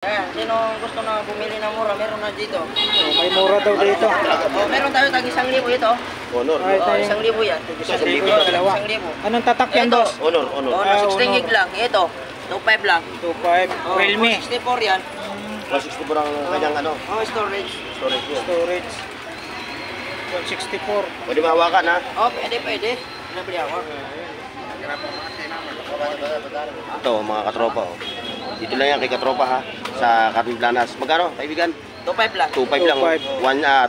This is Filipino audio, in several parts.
Sino gusto na bumili ng mura, meron na dito. May mura daw dito. Meron tayo tag 1,000 ito. Honor. 1,000 yan. 1,000 dalawa. 1,000. Anong tatakyan, boss? Honor. Honor 16 gig lang. Ito, 2.5 lang. 2.5. Realme. 64 yan. 164 ang kanyang ano? Storage. Storage niya. Storage. 164. Pwede mahawakan ha? Pwede. Nabili ako. Ito mga katropa. Oh. Dito lang yan kay katropa ha. Sa Carmen Planas. Magkano kaibigan? 2.5 lang. 2.5 lang.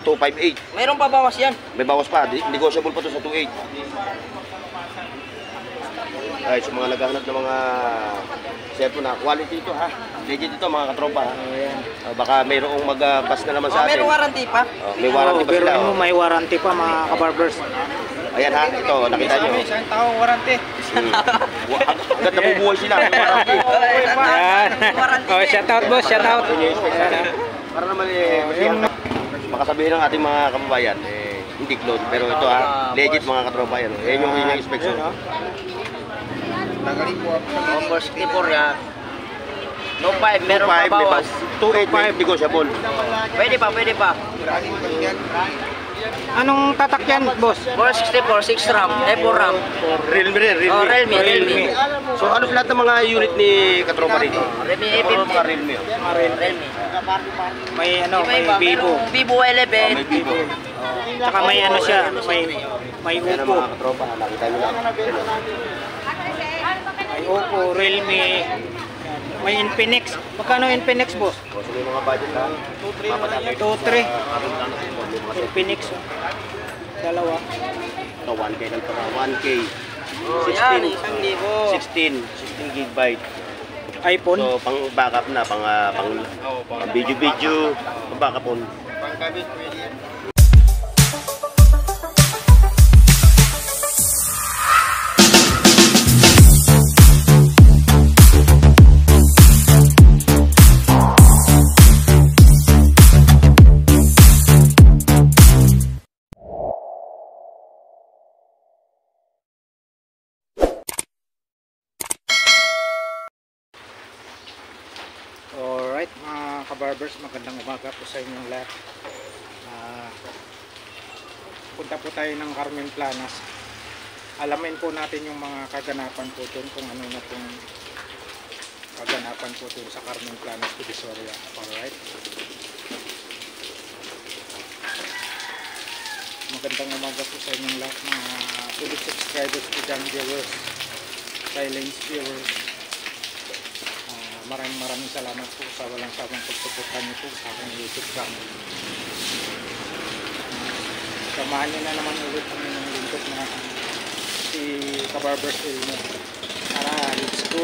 258. Mayroon pa bawas yan. May bawas pa. Negotiable pa to sa 2.8. Ay, sa mga naghahanap ng mga cellphone na quality ito ha. Legit ito mga katropa ha. Baka mayroong mag-pass na naman sa atin. Mayroong warranty pa. May warranty pa sila. Pero may warranty pa mga kabarbers. Ayan ha, ito nakita nyo. Isang taong warranty. Agad nabubuhay sila. May warranty. Yan. Oh, shout out boss, shout out. Para naman makasabihin ng ating mga kababayan, hindi clone. Pero ito ha, legit mga katropa yan. Yan yung inspection. For 64 yan. No 5, meron pa bawas. 285 negotiable. Pwede pa. Anong tatakyan, boss? 464, 6 RAM, 4 RAM. Realme. So ano lahat ng mga unit ni katropa rito? Realme Puro A50. mga Realme. Realme. May Vivo. Vivo 11. May Vivo. Tsaka may siya, may Yan ang Oppo. mga katropa, nakita nyo lang. May Oppo, Realme. May Infinix. Magkano Infinix, boss? So may mga budget ha. 2.3. Infinix. Dalawa. Ito 1K lang para 1K. Yan, 16 gigabyte. iPhone. So pang backup na, pang video, pang backup on. Alright mga kabarbers, magandang umaga po sa inyong lahat. Punta po tayo ng Carmen Planas. Alamin po natin yung mga kaganapan po dun, kung ano na pong kaganapan po dun sa Carmen Planas, Divisoria. Alright. Magandang umaga po sa inyong lahat mga fully subscribers to John viewers, silence viewers. Maraming salamat po sa walang sawang pagsuportan niyo po sa aking YouTube channel. Samahan niyo na naman ulit kami ng lingkod na si Kabarbers Elmo. Tara, let's go!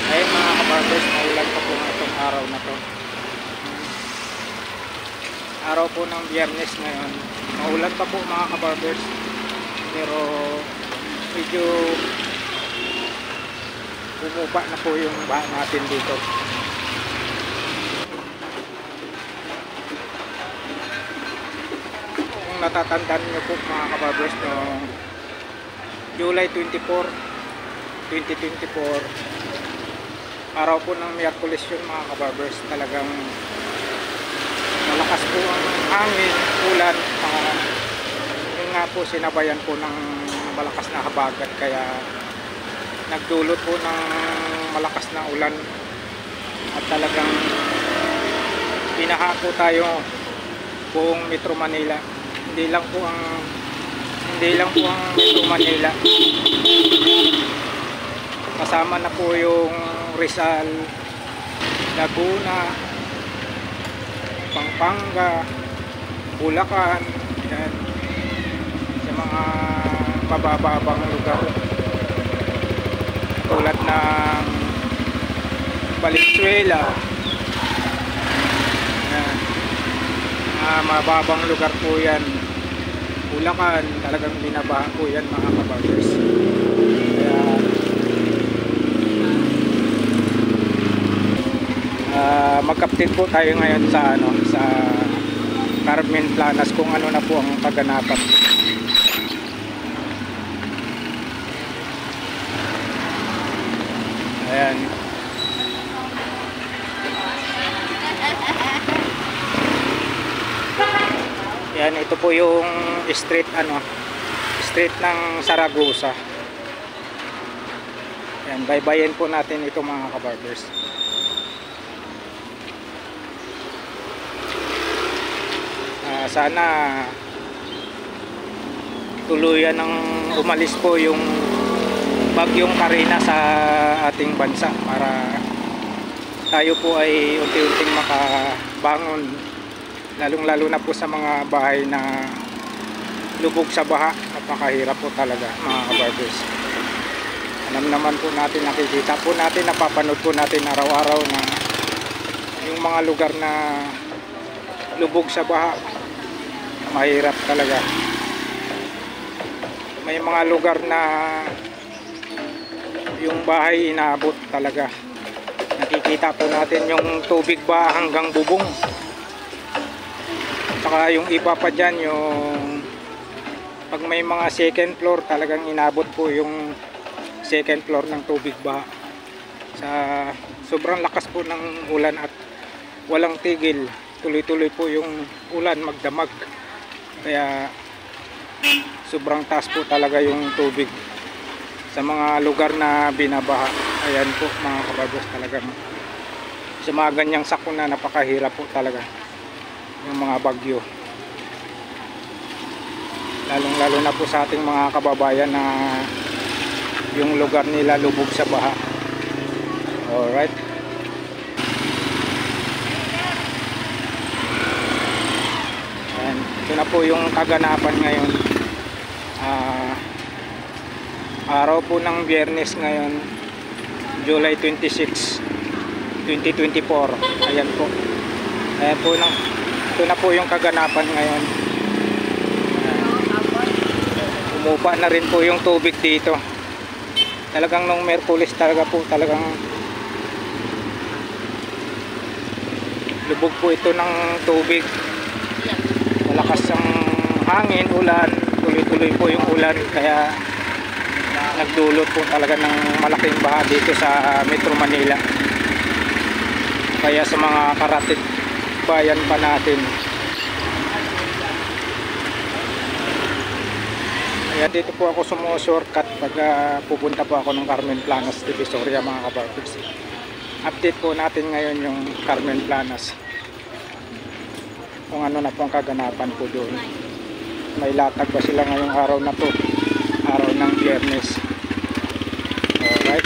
Ayun mga Kabarbers, maulan pa po ng itong araw na to. Araw po ng Biyernes ngayon. Maulan pa po mga Kabarbers. Pero medyo bumuba na po yung baha natin dito. Kung natatandaan nyo po mga kabarbers, noong July 24, 2024, araw po ng Miyerkules yun mga kabarbers, talagang malakas po ang hangin, ulan, yun nga po sinabayan po ng malakas na habagat, kaya nagdulot po ng malakas na ulan at talagang binaha po tayo buong Metro Manila. Hindi lang po ang Metro Manila, kasama na po yung Rizal, Laguna, Pampanga, Bulacan, yan, sa mga pabababang lugar tulad ng Valenzuela, mababang lugar po yan. Bulacan, talagang binabaha po yan mga kabarbers. Kaya mag-update po tayo ngayon sa Carmen Planas kung ano na po ang kaganapan. Ayan. ito po yung street ng Zaragoza. Yan, baybayin po natin ito mga kabarbers. Sana tuluyan ng umalis po yung bagyong Karina sa ating bansa para tayo po ay unti-unting makabangon, lalong-lalo na po sa mga bahay na lubog sa baha. Napakahirap po talaga mga kabarbers. Alam naman po natin, nakikita po natin, napapanood po natin araw-araw na yung mga lugar na lubog sa baha, mahirap talaga. May mga lugar na yung bahay inaabot talaga. Nakikita po natin yung tubig ba hanggang bubong. Saka yung iba pa dyan, yung pag may mga second floor, talagang inabot po yung second floor ng tubig ba. Sa sobrang lakas po ng ulan at walang tigil, tuloy-tuloy po yung ulan magdamag. Kaya sobrang taas po talaga yung tubig sa mga lugar na binabaha. Ayan po mga kabarbers, talagang sa mga ganyang sakuna napakahirap po talaga yung mga bagyo, lalong-lalo na po sa ating mga kababayan na yung lugar nila lubog sa baha. Alright, ayan, ito na po yung kaganapan ngayon. Araw po ng Biyernes ngayon, July 26, 2024. Ayan po. Ayan po, ito na po yung kaganapan ngayon. Umupa na rin po yung tubig dito. Talagang nung Merkulis talaga po, talagang lubog po ito ng tubig. Malakas ang hangin, ulan, tuloy-tuloy po yung ulan, kaya nagdulot po talaga ng malaking baha dito sa Metro Manila. Kaya sa mga karatig bayan pa natin, ayan, dito po ako sumushortcut pag pupunta po ako ng Carmen Planas, Divisoria mga kabarbers. Update po natin ngayon yung Carmen Planas, kung ano na po ang kaganapan po doon. May latag ba sila ngayong araw na to, araw ng Biyernes. Alright,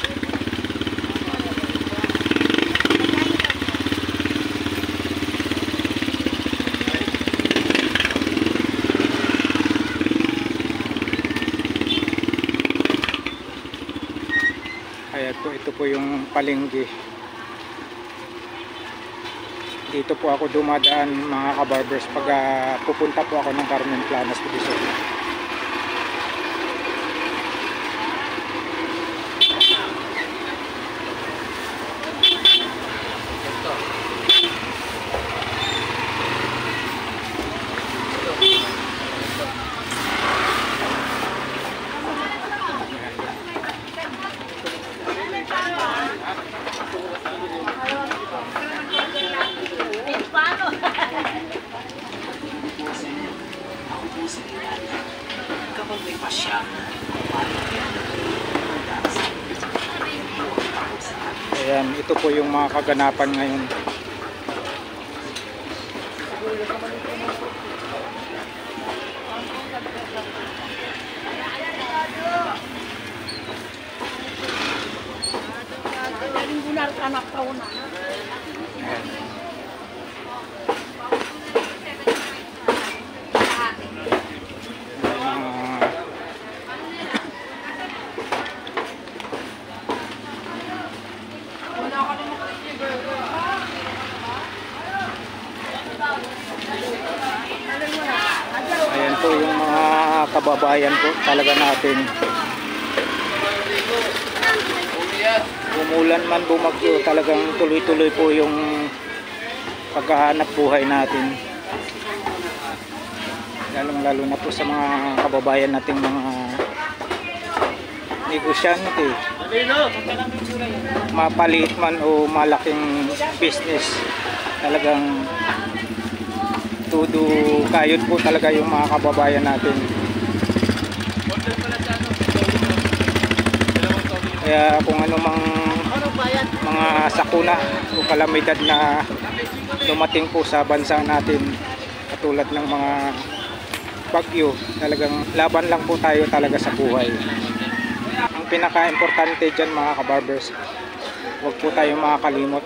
ayan po, ito po yung palengke. Dito po ako dumadaan mga kabarbers pag pupunta po ako ng Carmen Planas, Divisoria. Ayan, ito po yung mga kaganapan ngayon. Ayan po yung mga kababayan po talaga natin. Umulan man bumagyo, talagang tuloy-tuloy po yung paghahanap buhay natin. Lalong-lalo na po sa mga kababayan nating mga negosyante, mapaliit man o malaking business, talagang todo kayod po talaga yung mga kababayan natin. Kaya kung ano mga sakuna o kalamidad na dumating po sa bansa natin, katulad ng mga bagyo, talagang laban lang po tayo talaga sa buhay. Ang pinaka-importante dyan mga kabarbers, huwag po tayo makakalimot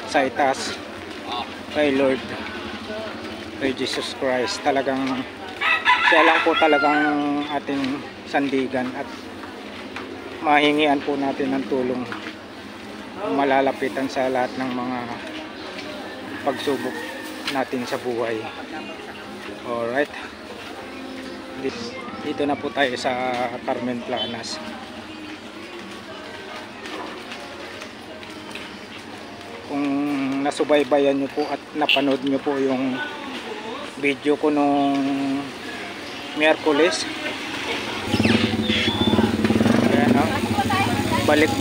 sa itaas kay Lord, kay Jesus Christ. Talagang siya lang po talagang ating sandigan at mahingian po natin ng tulong, malalapitan sa lahat ng mga pagsubok natin sa buhay. Alright, dito na po tayo sa Carmen Planas. Kung nasubaybayan nyo po at napanood nyo po yung video ko nung Miyerkules, balik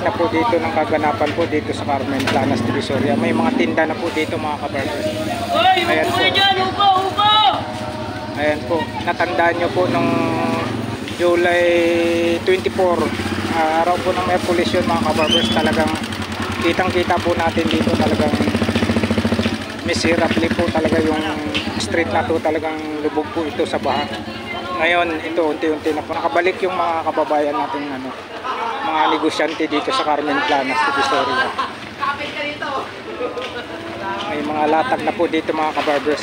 na po dito ng kaganapan po dito sa Carmen Planas, Divisoria. May mga tinda na po dito mga kabarbers. Ayan po. Ayan po. Natandaan nyo po nung July 24, araw po ng Miyerkules yun mga kabarbers. Talagang kitang kita po natin dito, talagang miserably po talaga yung street na to, talagang lubog po ito sa baha. Ngayon ito unti-unti na po nakabalik yung mga kababayan natin, mga negosyante dito sa Carmen Planas, Divisoria. May mga latag na po dito mga kabarbers.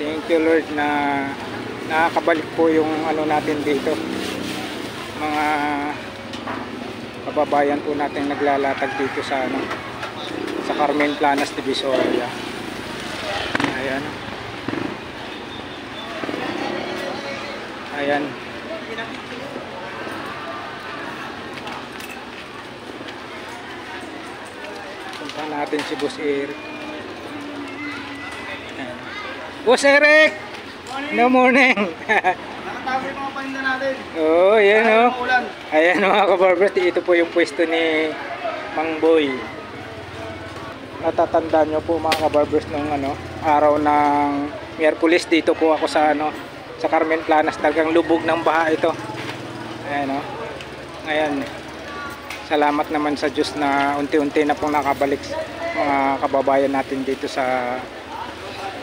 Thank you Lord na nakakabalik po yung natin dito, mga kababayan po natin naglalatag dito sa sa Carmen Planas, Divisoria. Ayan. Ayan. Punta natin si Boss Eric. Ayan. Boss Eric! No morning! Nakatago yung mga paninda natin. Oo, ayan o. Ulan. Ayan mga kabarbers, ito po yung pwesto ni Mang Boy. Natatandaan nyo po mga kabarbers nung araw ng Miyerkules, dito po ako sa sa Carmen Planas. Talagang lubog ng baha ito. Ayan o. Ngayon, salamat naman sa Diyos na unti-unti na pong nakabalik mga kababayan natin dito sa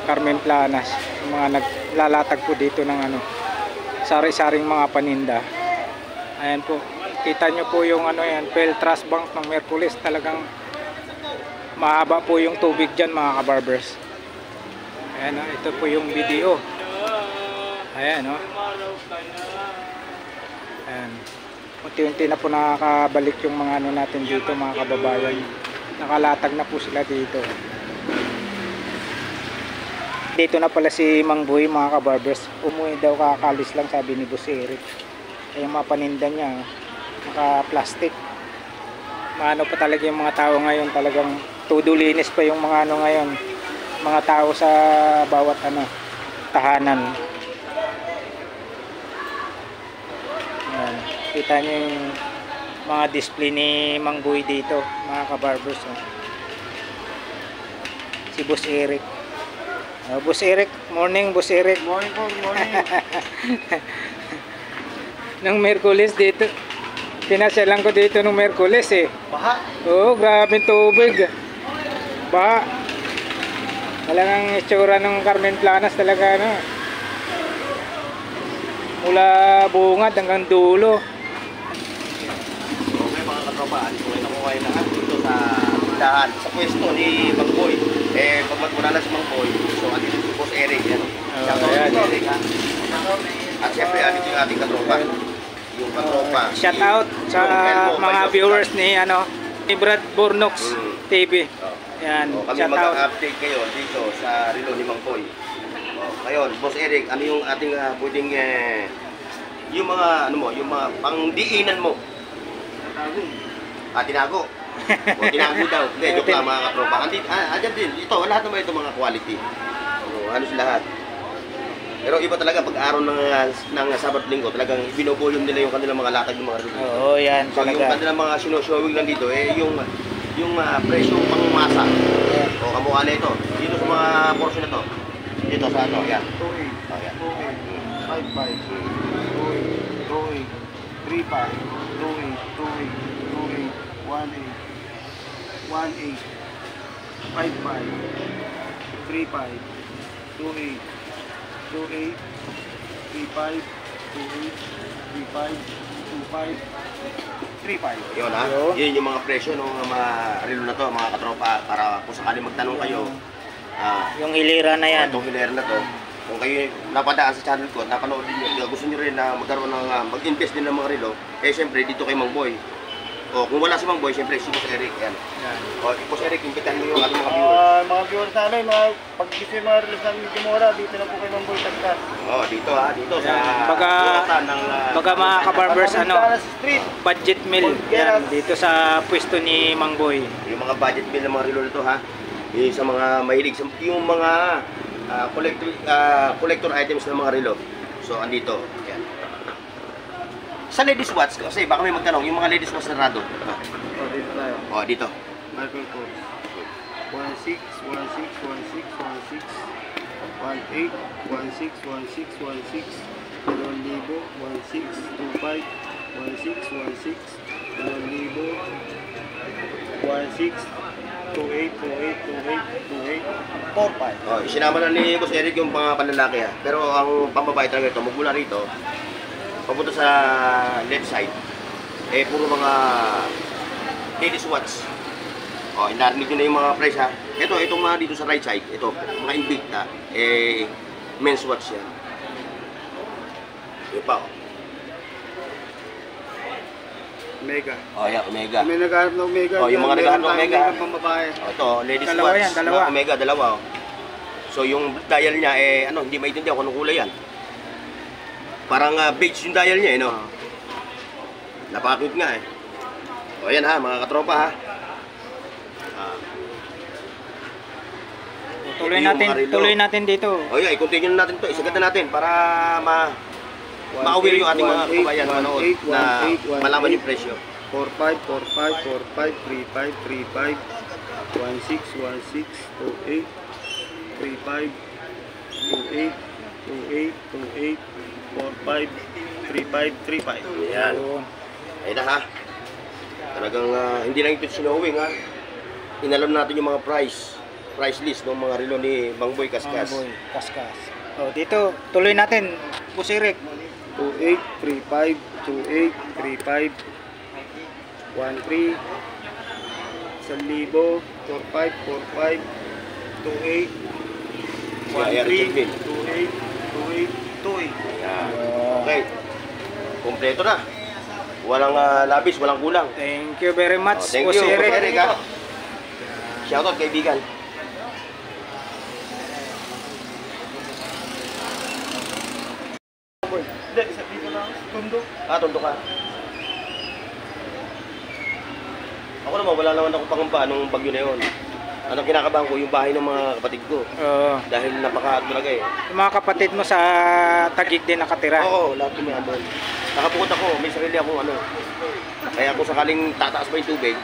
Carmen Planas. Yung mga naglalatag po dito ng sari-saring mga paninda. Ayan po. Kita nyo po yung yan, Pearl Trust Bank ng Miyerkules. Talagang mahaba po yung tubig dyan mga kabarbers. Ayan o, ito po yung video. Ayan o. Ayan. Unti-unti na po nakakabalik yung mga natin dito mga kababayan. Nakalatag na po sila dito. Dito na pala si Mang Boy mga kabarbers. Umuwi daw, kakalis lang sabi ni Boss Eric. Ay yung mga paninda niya naka-plastic. Maano pa talaga yung mga tao ngayon, talagang todo linis pa yung mga ngayon, mga tao sa bawat tahanan. Ayan. Kita nyo yung mga display ni Mang Boy dito mga kabarbers. Si Boss Eric. Boss Eric, morning Boss Eric. Morning po, morning. Nung Miyerkules dito, pinasyalan ko dito nung Miyerkules eh. Baha? Oo, grabe tubig. Baha. Talagang itsura ng Carmen Planas talaga mula bungad hanggang dulo. Okay mga katropa, ito ay nakuha na dito sa tindahan, sa pwesto ni Mang Boy. Pag magmula na si Mang Boy, so andito si Boss Eric. Ayan. Eric ha. At syempre andito yung ating katropa. Yung katropa. Shout out sa mga viewers ni Brad Bornox TV. Yan, kami shout out. mag-update kayo dito sa relo ni Mang Boy. Ngayon, Boss Eric, ano yung ating pwedeng yung mga yung mga pangdiinan mo? Tinago. O tinago daw. Hindi, joke lang mga katropa. Andyan din. Ito, lahat naman ito mga quality. Halos lahat. Pero iba talaga pag araw ng Sabat Linggo, talagang binovolume nila yung kanilang mga latag ng mga relo. Oo, yan So yung talaga. kanilang mga showing lang dito, yung presyo pang masa. O kamukha na ito. Dito sa mga portion na to. Dito sa ano, yan. 28, Oh, yan. 28, 55, 28, 35, 28, 55, 28, 35, 35. Yun ha. Yun. Yun yung mga presyo ng mga relo na to, mga katropa, para kung sakali magtanong kayo, Yung hilira na yan. itong hiler na to, kung kayo napadaan sa channel ko, napanood din nyo, gusto nyo rin na magkaroon ng, mag-invest din ng mga relo, syempre dito kay Mang Boy. O kung wala si Mang Boy, syempre si Boss Eric. Yan. O Boss Eric, imbitahan mo yung ating mga viewers. Mga viewers namin, pag gusto yung mga release namin medyo mura, dito lang po kay Mang Boy Tagkas. Dito ha, dito sa Baga- ng Baga mga kabarbers, ano, Talas Street. budget meal yan, dito sa pwesto ni Mang Boy. yung mga budget bill ng mga relo nito ha. Yung sa mga mahilig, yung mga collector items ng mga relo. So andito, yan. Sa ladies watch, kasi baka may magtanong, yung mga ladies watch na rado. Dito tayo. Dito. Michael Kors. 16, 16, 16, 16, 18, 16, 16, 16, 2,000, 16, 25, 16, 16, 2,000, 16, 28, 28, 28, 28, 45. Isinama na ni Boss Eric yung mga panlalaki ha. Pero ang pambabae talaga ito, magmula rito, papunta sa left side, puro mga ladies watch. Inarinig nyo na yung mga price ha. Itong mga dito sa right side, ito, mga Invicta, men's watch yan. Yun pa Mega. Yan, Omega. May naghahanap ng Omega. Yung mga naghahanap ng Omega. Meron tayong Mega pang babae. Ito, ladies Dalawa watch, yan, dalawa. na Omega, dalawa. So yung dial niya, hindi maintindihan kung anong kulay yan. Parang beige yung dial niya, no? Napakakit nga yan ha, mga katropa ha. Tuloy natin dito. I-continue na natin to, isagad na natin para ma-aware yung ating mga kabayan na manood na malaman yung presyo. 45, 45, 45, 35, 35, 16, 16, 28, 35, 28, 28, 28, 45, 35. Ayan. Ayun na ha. Talagang hindi lang ito sinowing ha. Inalam natin yung mga price list ng mga relo ni Mang Boy Kaskas. Mang Boy Kaskas. Dito, tuloy natin. Boss Eric. 28, 35, 28, 35, 13, 1,000, 45, 45, 28, 13, 28, 28, 28. Ayan. Okay. Kompleto na. Walang labis, walang kulang. Thank you very much, Thank Boss you, Eric. Boss Eric ha. Shoutout kaibigan. Hindi, isa dito lang. Tundo. Tondo ka. Ako naman, wala naman ako pangamba nung bagyo na yun. Anong kinakabahan ko, yung bahay ng mga kapatid ko. Dahil napaka-talaga Yung mga kapatid mo sa Taguig din nakatira. Oo, lahat yung may andon. Nakapukot ako, may sarili akong Kaya kung sakaling tataas pa yung tubig,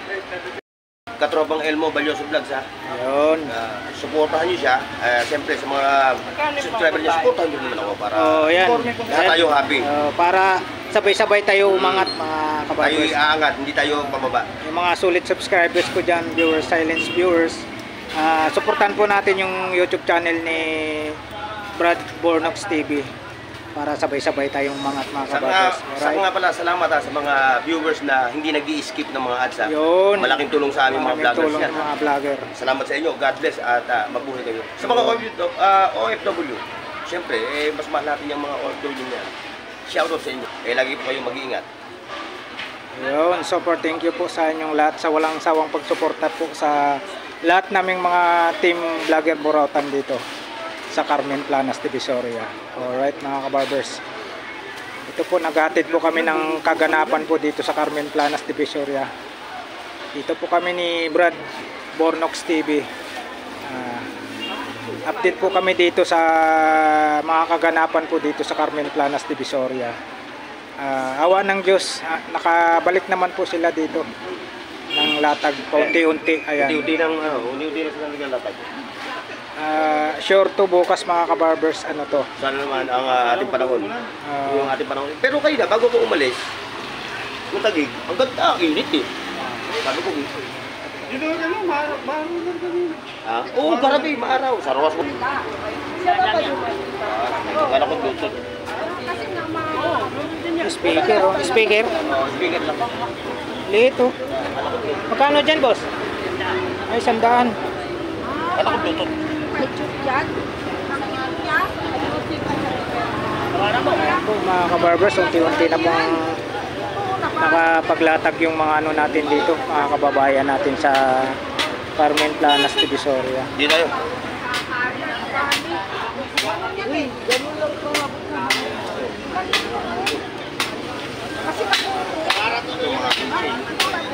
katropang Elmo Balyoso Vlogs ha. Yun. Supportahan niyo siya. Siyempre sa mga subscriber niya, supportahan niyo naman ako para Yan. lahat tayo happy. Para sabay-sabay tayo umangat, mga Tayo kabarbers. iaangat, hindi tayo pababa. Yung mga solid subscribers ko dyan, viewers, silence viewers, supportan po natin yung YouTube channel ni Brad Bornox TV para sabay-sabay tayong umangat, mga kabarbers. Saka nga pala, salamat sa mga viewers na hindi nag-i-skip ng mga ads ha. Yun. Malaking tulong sa aming mga Maraming vloggers tulong yan. ng mga vlogger. Salamat sa inyo. God bless at mabuhay kayo. Sa mga OFW, siyempre, mas mahal natin yung mga OFW niya. Shoutout sa inyo. Lagi po kayong mag-iingat. Yun, super thank you po sa inyong lahat sa walang sawang pagsuporta po sa lahat naming mga team vlogger Borautan dito sa Carmen Planas, Divisoria. Alright mga kabarbers, ito po, naghatid po kami ng kaganapan po dito sa Carmen Planas, Divisoria. Dito po kami ni Brad Bornox TV. update po kami dito sa mga kaganapan po dito sa Carmen Planas, Divisoria. Awa ng Diyos, nakabalik naman po sila dito ng latag paunti-unti. Ayan. Unti-unti na sila naglalatag. Sure to bukas mga kabarbers, ano to. Sana naman ang ating panahon. Yung ating panahon. Pero kayo na, bago ko umalis, yung Taguig, ang ganda, ang init eh. Sabi ko, Dito na lang, maaraw lang kami. oo, grabe, maaraw. Sa Roas mo. Kala ko dutod. Speaker, oh. Speaker. Speaker lang. Liit, oh. Magkano dyan, boss? Ay, 100. Kala ko dutod. Ayan po mga kabarbers, unti-unti na pong nakapaglatag yung mga ano natin dito, mga kababayan natin sa Carmen Planas, Divisoria. Di tayo.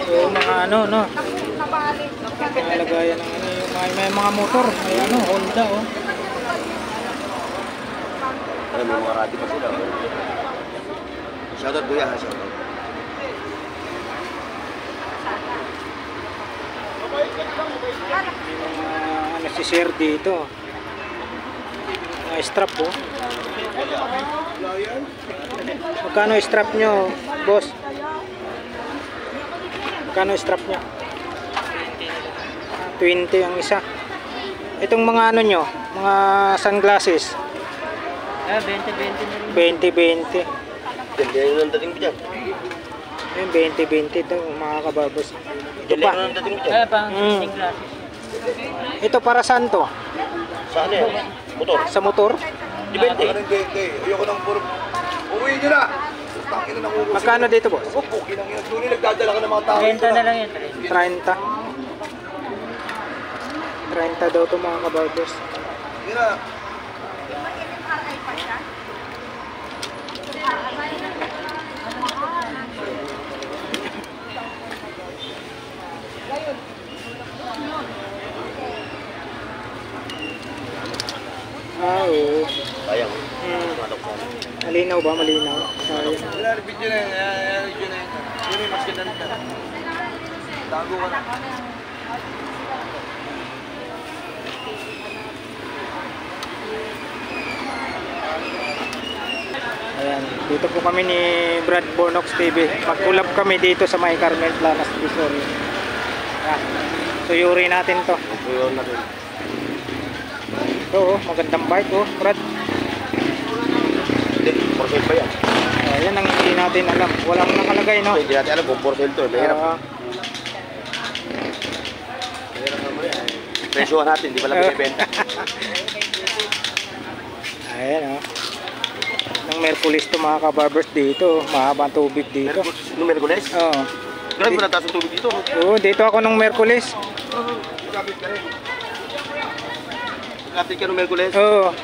Yung mga ano, no? Mga lagayan ng ano, yung may mga motor, may ano, Honda, oh. Ay, may mga rati pa sila. Shoutout kuya ha, shoutout. Ano si Sir dito. Mga strap, oh. Magkano strap nyo, boss? Magkano strap nyo? 20 ang isa. Itong mga ano nyo, mga sunglasses. 20-20. Dali ang dating ko dyan. Ayun, 20-20 ito mga kabarbers. Ito Dali pa. ang dating ko dyan. Ito para saan to? Saan yan? Motor. Sa motor? Depende. Ayoko nang puro. Uwi nyo na! Tangin na nang uwi. Magkano dito, boss? Pukin ang ina. Tuloy nagdadala ka ng mga tao. 30 na lang yan. 30. 30 daw to mga kabarbers. Yun na. Oo. Sayang. Hmm. Malinaw ba? Malinaw. Sayang. Wala, video na yan. Video na yan. Yun yung mas ganda. Tago ka na. Ayan, dito po kami ni Brad Bonox TV. Mag-collab kami dito sa may Carmen Planas, Divisoria. Ayan, suyuri natin to. Yun na rin. Ito, oh, magandang bike, oh, Brad. Hindi, porcel pa yan. Ayan ang hindi natin alam. Walang nakalagay, no? Hindi natin alam kung porcel to. Mahirap. Mahirap naman yan. Presyohan natin, hindi pala binibenta. Ayan, oh. Ng Merkulis to mga kabarbers dito. Mahaba ang tubig dito. Nung Merkules? Oo. Grabe pala taas ang tubig dito. Oo, dito ako nung Merkulis. Kapit ka rin. Kapit ka nung Merkules? Oo.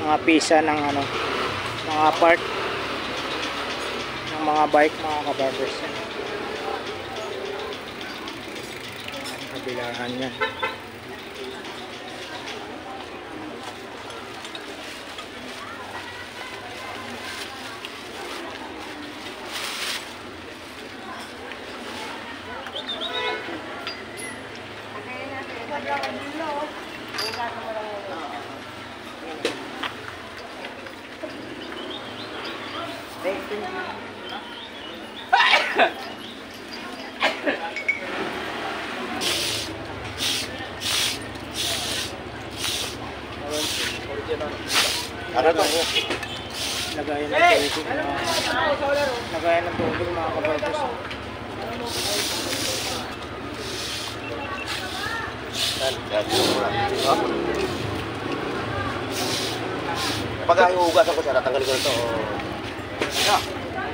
Mga pisa ng ano, mga part ng mga bike mga kabarbers. Kabilaan yan. Ano to? Lagayan ng tubig. Lagayan ng tubig mga kabarbers. Pag hinuhugasan ko siya, natanggalin ko na ito.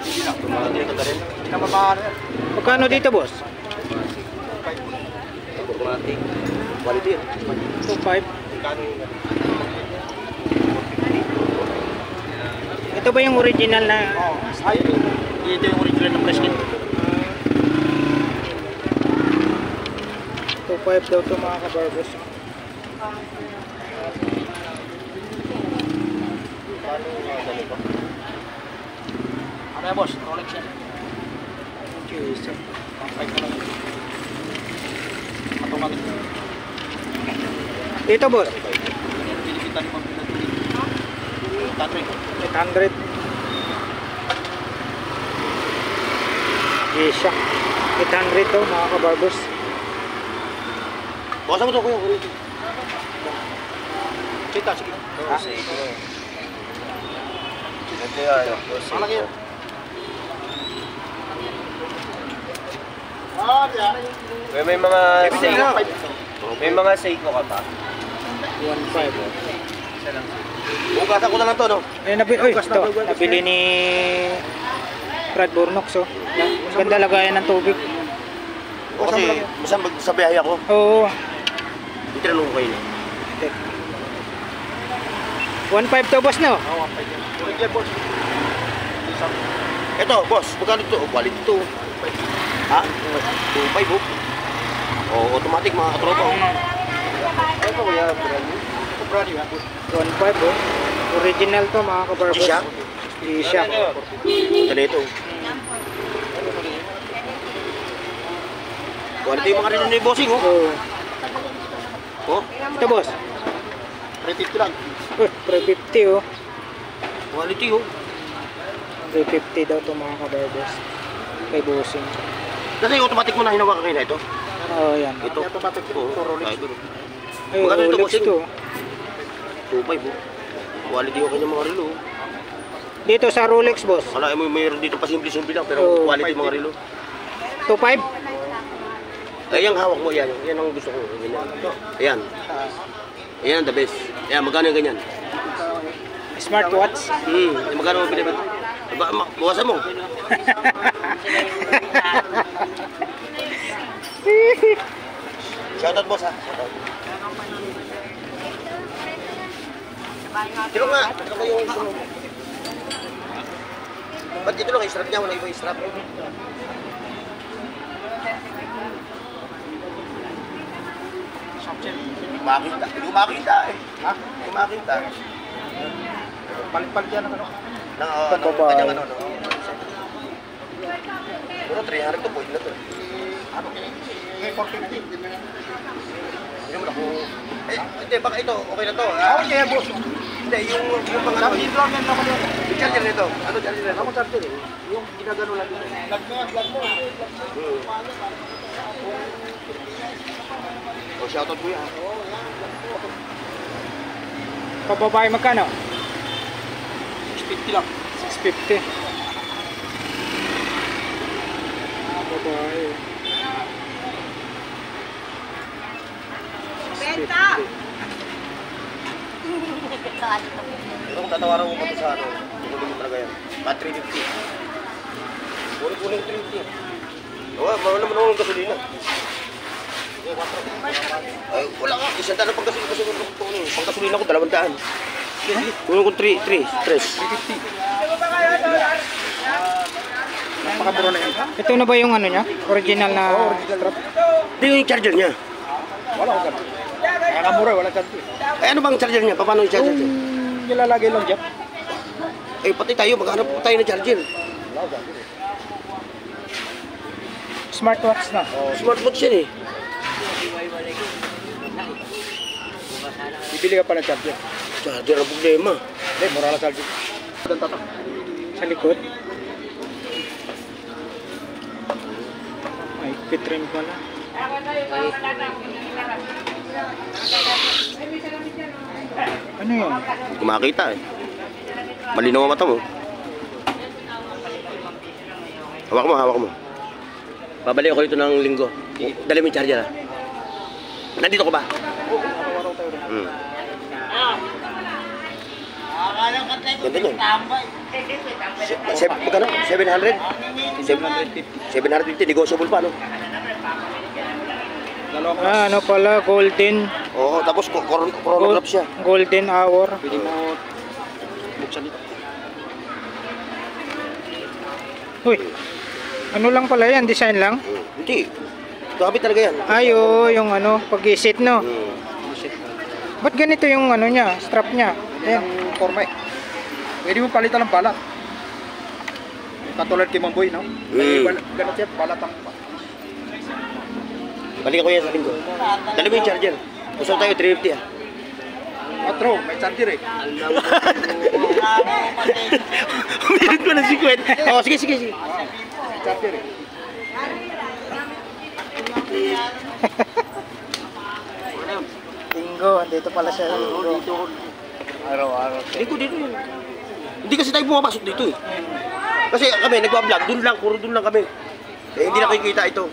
Hindi na. Tumatanggalin ko na rin. Magkano dito, boss? 5 automatic. Quality yun. 2.5. Kano yung Ito ba yung original na? Oo. Ayun. Ito yung original ng brisket. 2.5 daw to mga kabarbers. Ano yan, boss? Rolex yan. Jesus. Pang-5 na lang. Automatic. Dito boss, Pilipitan yung pinatuloy. Tatry ko. 800. G-Shock. 800 to mga kabarbers. Bawasan mo to, kuya. Kita, sige. Ha? Ito yan. Malaki yan. May mga Seiko ka pa? 1.5. Bukasan ko na lang to, no? Nabili ni Brad Bornox, oh. Ganda lagayan ng tubig. O kasi, basta sa biyahe ako. Oo. Itinanong ko kayo. 1.5 to boss, no? Oo, 1.5 yan. Original, boss. Ito, boss. Magkano ito? Quality ito. Ha? 2.5, oh. Oh, automatic mga katropa. Ito, kuya. Brand new. 1.5, oh. Original to mga kabarbers. G-Shock? G-Shock. Dali ito. Quality yung mga rin ni bossing, oh. Oo. Oh, Ito boss. 350 lang. 350, oh. Quality, oh. 350 daw to mga kabarbers. Kay bossing. Kasi automatic mo na hinawakan kayo na ito. Oo, yan. Ito. Automatic ito. Ay, Magkano ito, Rolex bossing? to. 2.5, oh. Quality yung kanyang mga relo, oh. Dito sa Rolex, boss. Kala mo mayroon dito pa simple-simple lang, pero Oo. quality mga relo. 2.5? Ay, yung hawak mo, yan. Yan ang gusto ko. Ganyan. Ayan. Ayan ang the best. Ayan, magkano yung ganyan? Smartwatch? Magkano mo pinipit? Bawasan mo. Shoutout boss ha. Shoutout. Dito nga. Ito ko yung gusto mo. Ba't dito lang i-strap niya? Wala ibang i-strap. Makita. Hindi ko makita eh. Ha? Hindi ko makita. Palit-palit yan ang ano. Kanyang ano. Pero 300 to, pwede na to. Ano? 450. Hindi mo na kung... Hindi, baka ito, okay na to. Okay, boss. Hindi, yung pang ano. Yung charger nito. Ano charger nito? Ako charger eh. Yung ginagano lang dito. Lag mo. O, shoutout ko yan. Pababae magkano? 650 lang. 650. Babae. 650. Pero kung tatawaran mo pa ito sa ano, tuloy mo talaga yan. At 350. Kuling 350. Wala naman akong gasolina. Ay, wala nga. Isang daan pang gasolina. Pang gasolina ko, 200. Kulang ko 3. Napakamura na yan. Ito na ba yung ano niya? Original na strap? Hindi yung charger niya. Wala ko ganun. Nakamura, wala charger. Ay, ano bang charger niya? Paano yung charger niya? Nilalagay lang dyan. Eh, pati tayo. Maghanap tayo ng charger. Smartwatch na. Smartwatch yan eh. Bibili ka pa ng charger. Charger ang problema. Hindi, mura lang charger. Sa likod. Ay, pitrim pala. Ano yun? Hindi ko makita eh. Malinaw ang mata mo. Hawak mo. Babalik ako dito ng linggo. Dali mo yung charger ha. Nandito ko ba? Ganda nyo. Magkano? 700? 750. Negotiable pa, no? Ano pala, golden. Oo, tapos chronograph siya. Golden hour. Pwede mo buksan dito. Uy, ano lang pala yan? Design lang? Hindi. Kabit talaga yan. Ay, oo, yung ano, pag-isit, no? Hmm. Ba't ganito yung ano niya, strap niya? Ayan. Forma eh. Pwede mo palitan ng balat. Katulad kay Mamboy, no? Ganun siya, balat ang Balikan ko yan sa linggo. Dali mo yung charger. Gusto tayo 350 ah. Matro, may charger eh. Umirit ko na si Gwen. Oo, sige. May charger eh. Linggo, andito pala siya. Linggo. Araw-araw. Linggo dito yun. Hindi kasi tayo pumapasok dito eh. Kasi kami, nagpa-vlog, dun lang kami. Eh, hindi na nakikita ito.